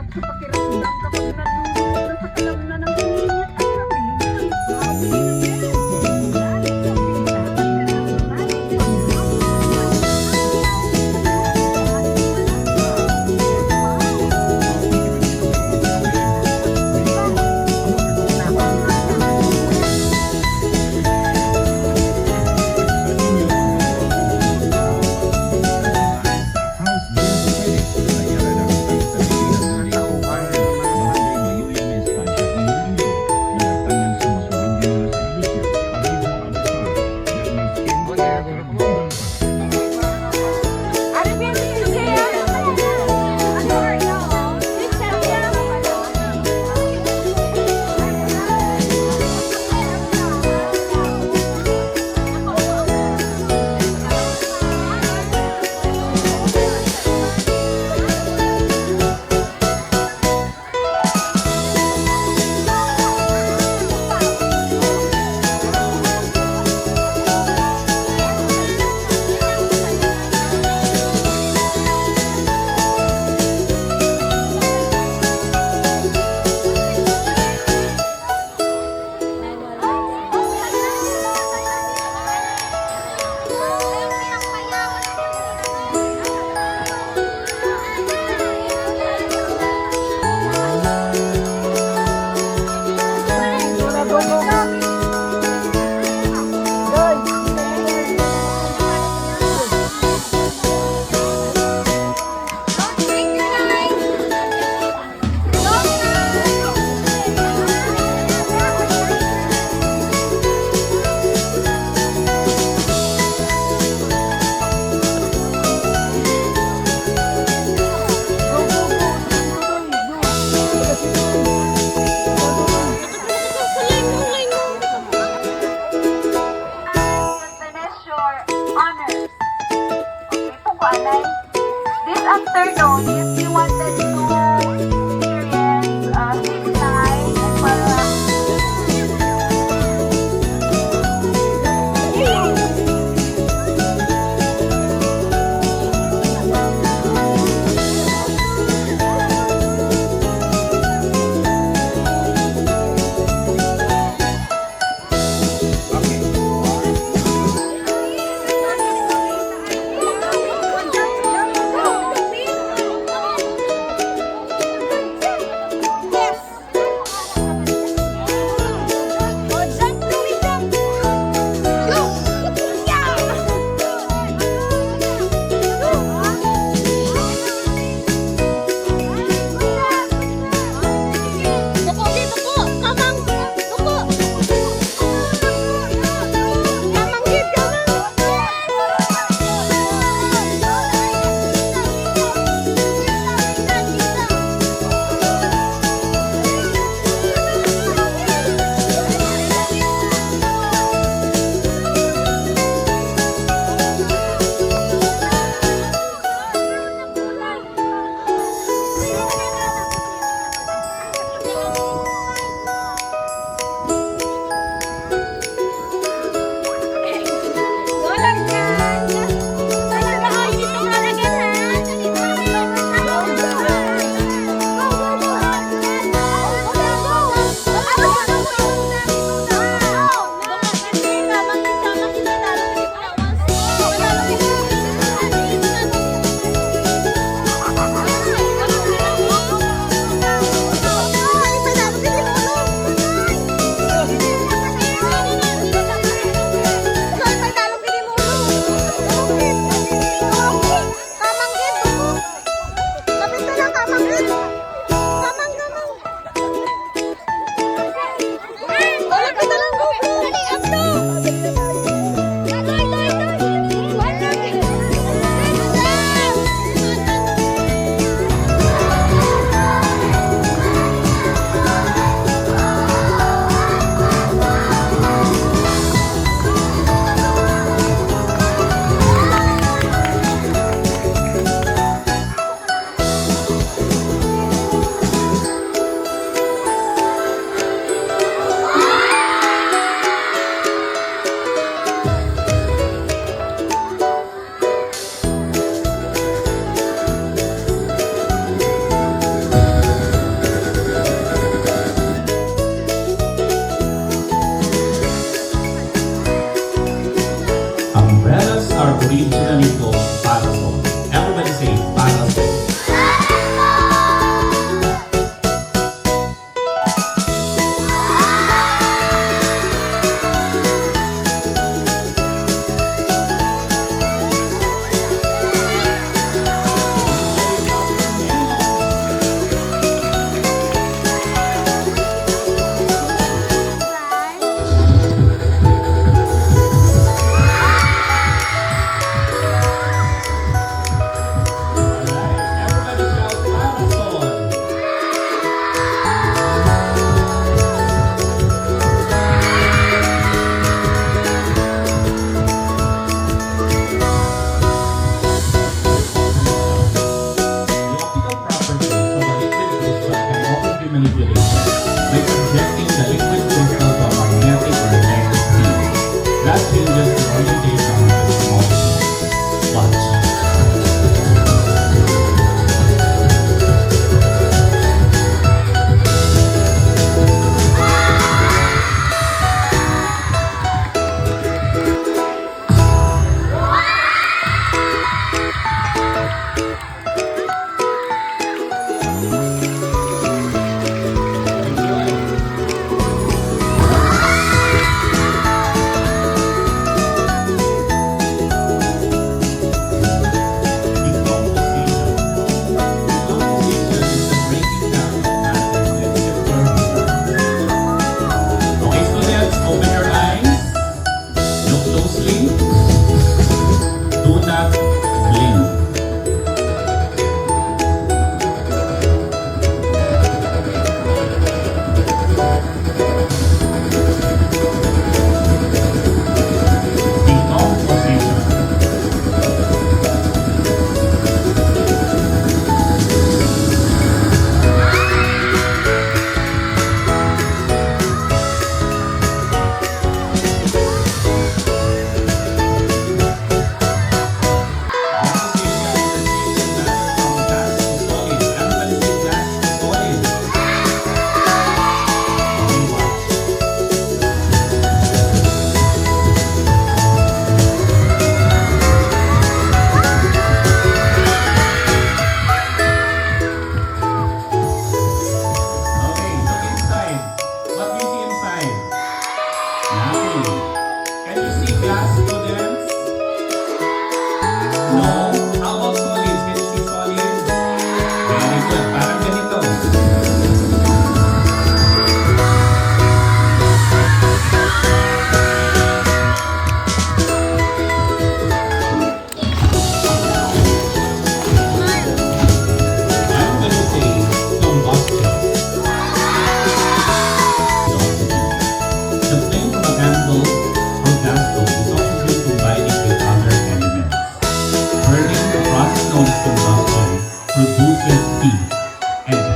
sa pakiramdam kapag nalulunod na sa kalamnan ng init at kabilin. Grabe na yan. Lalo sa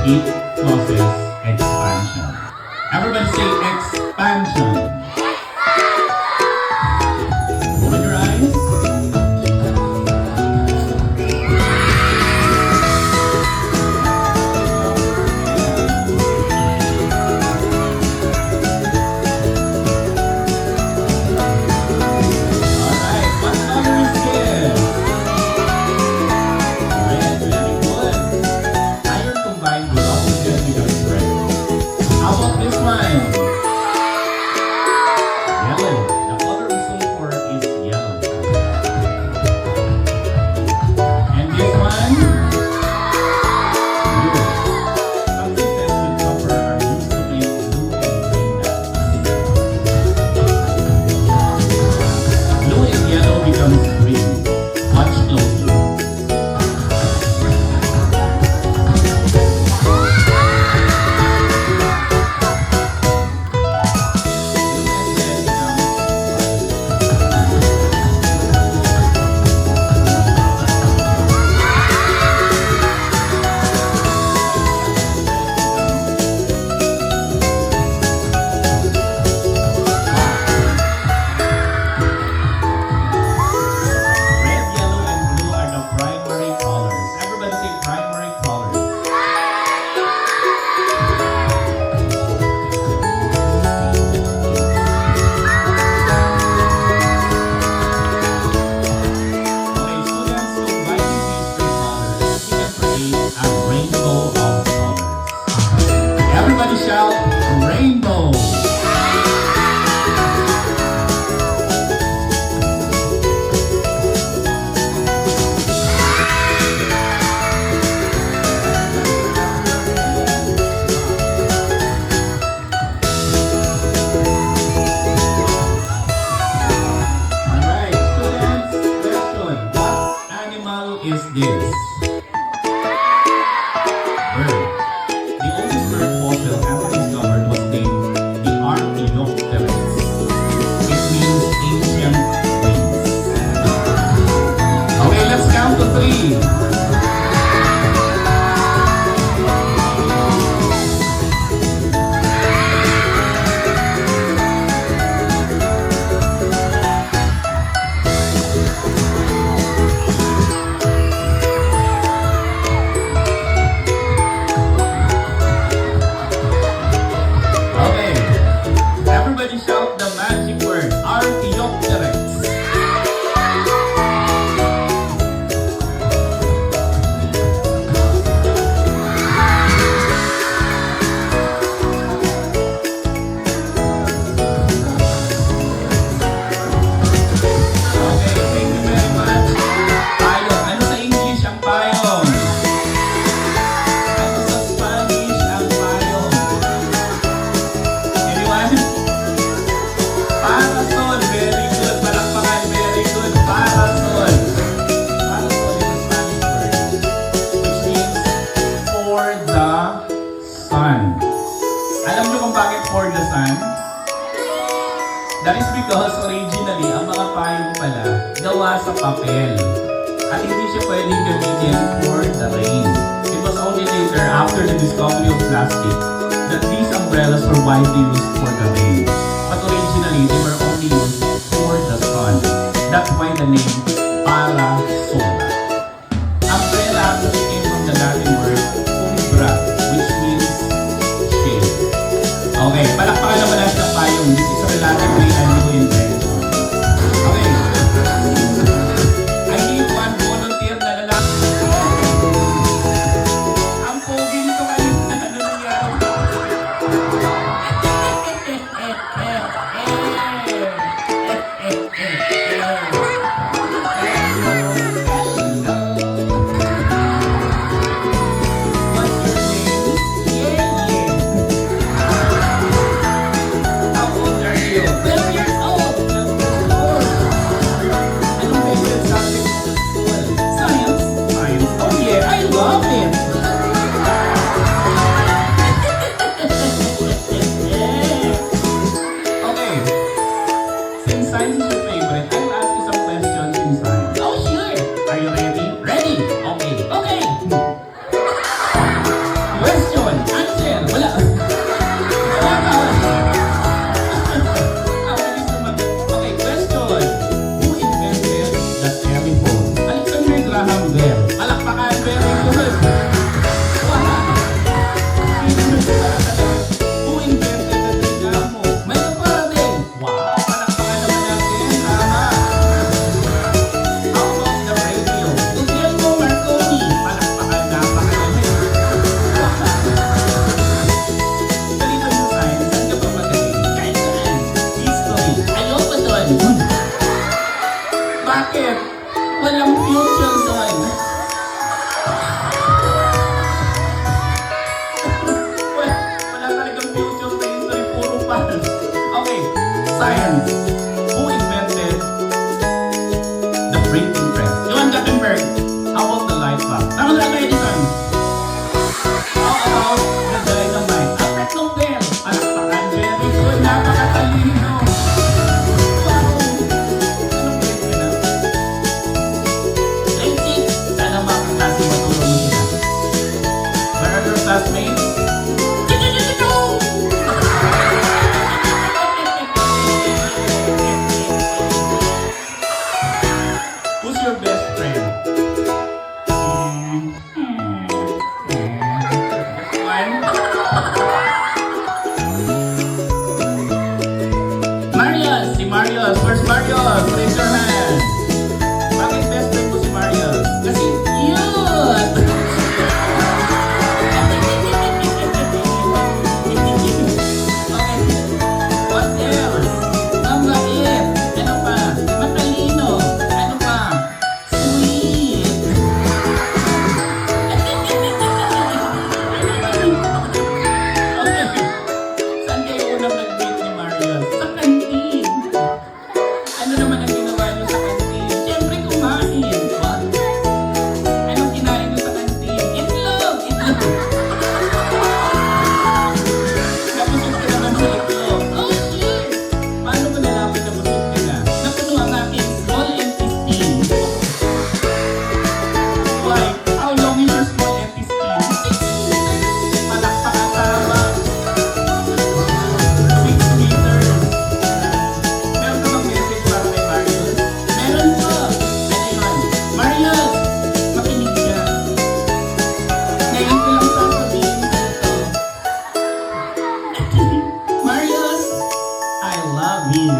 It causes expansion. Everybody say expansion. Open your eyes. Alright, what color is this? Red, very good. Iron combined with oxygen becomes red. How about this one? Yellow. The color of sulfur is yellow. And this one? Blue. Some systems with copper are used to make blue and green dyes. Blue and yellow becomes green. Watch closely. Red, yellow, and blue are the primary colors. Everybody say primary colors. Okay, students, combining these three colors, we can create a rainbow of colors. Everybody shout, rainbow! Alright, students, question. What animal is this? Bird. The oldest bird fossil ever discovered was named the Archaeopteryx. It means ancient wings. Okay, let's count to three. Okay, everybody shout the magic word, Archaeopteryx. Okay, thank you very much. Payong. Ano sa English ang payong? Ano sa Spanish ang payong? Anyone? Parasol. Very good. Palakpakan. Very good. Parasol. Parasol is a Spanish word which means for the sun. Alam niyo kung bakit for the sun? That is because originally, ang mga payong pala, gawa sa papel. At hindi siya pwedeng gamitin for the rain. It was only later, after the discovery of plastic, that these umbrellas were widely used for the rain. But originally, they were only used for the sun. That's why the name parasol. Umbrella actually came from the Latin word umbra, which means shade. Okay, palakpakan naman natin ang payong. This is a relatively new invention. Okay. I need one volunteer na lalaki. Ang pogi nito kayo. Ano nangyari? science. Who invented the printing press? Johann Gutenberg. How about the light bulb? Tama na kayo, Edison. How about the dynamite? Alfred Nobel. Palakpakan, very good. Napakatalino. Wow. Anong grade ka na? Grade 6. Sana mga kaklase matulong mo sila. Where are your classmates? Who's your best friend? One. Marius! Si Marius! Where's Marius? Raise your hand. Bakit best friend mo si Marius? Kasi cute! Okay. What else? Mabait. Ano pa? Matalino. Ano pa? Sweet. Okay. Saan kayo unang nag-date ni Marius? Sa kantin. Ano naman ang ginawa niyo sa kantin? Siyempre kumain. What? Anong kinain niyo sa kantin? Itlog! Itlog! Nabusog ka naman sa itlog. Oh, shit! Paano mo nalaman na busog ka na? Napuno ang aking small intestine. Why? How long is your small intestine? 6 meters. Palakpakan tama. 6 meters. Meron ka bang message para kay Marius? Meron po. Ano yun? Marius! Makinig ka. Ngayon ko lang sasabihin dito. Marius, I love you.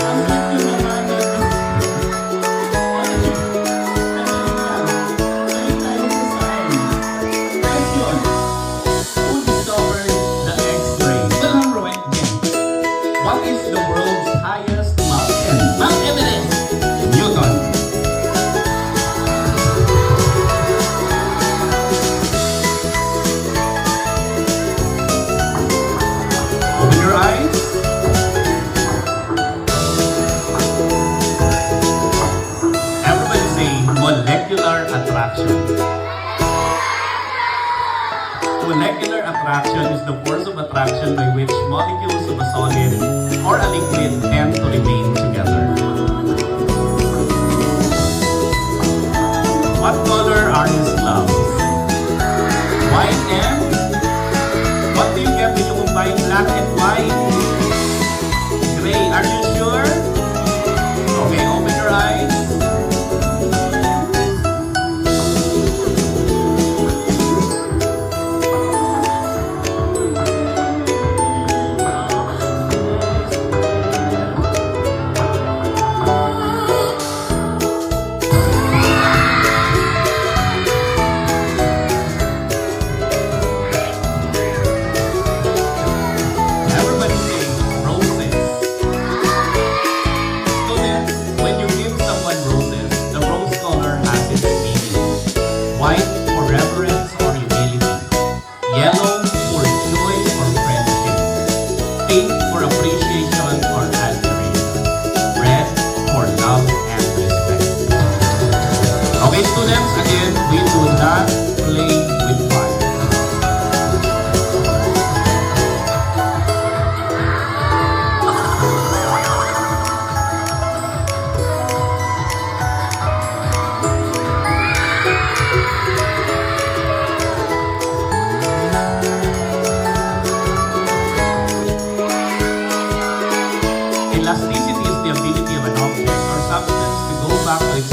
Ang cute yung naman eh. Balik tayo sa science. Question. Who discovered the X-ray? Wilhelm Röntgen. What is the world's highest mountain? Mount Everest. Newton. Open your eyes. Everybody say molecular attraction. Molecular attraction is the force of attraction by which molecules of a solid or a liquid tend to remain together. What color are his gloves? White and? What do you get when you combine black and white? Gray. Are you sure? Okay, open your eyes. Everybody say roses. Students, when you give someone roses, the rose color has its meaning. White for reverence or humility. Yellow for joy or friendship. Pink for appreciation or admiration. Red for love and respect. Okay, students, again, we do not play with fire. Elasticity is the ability of an object or substance to go back to its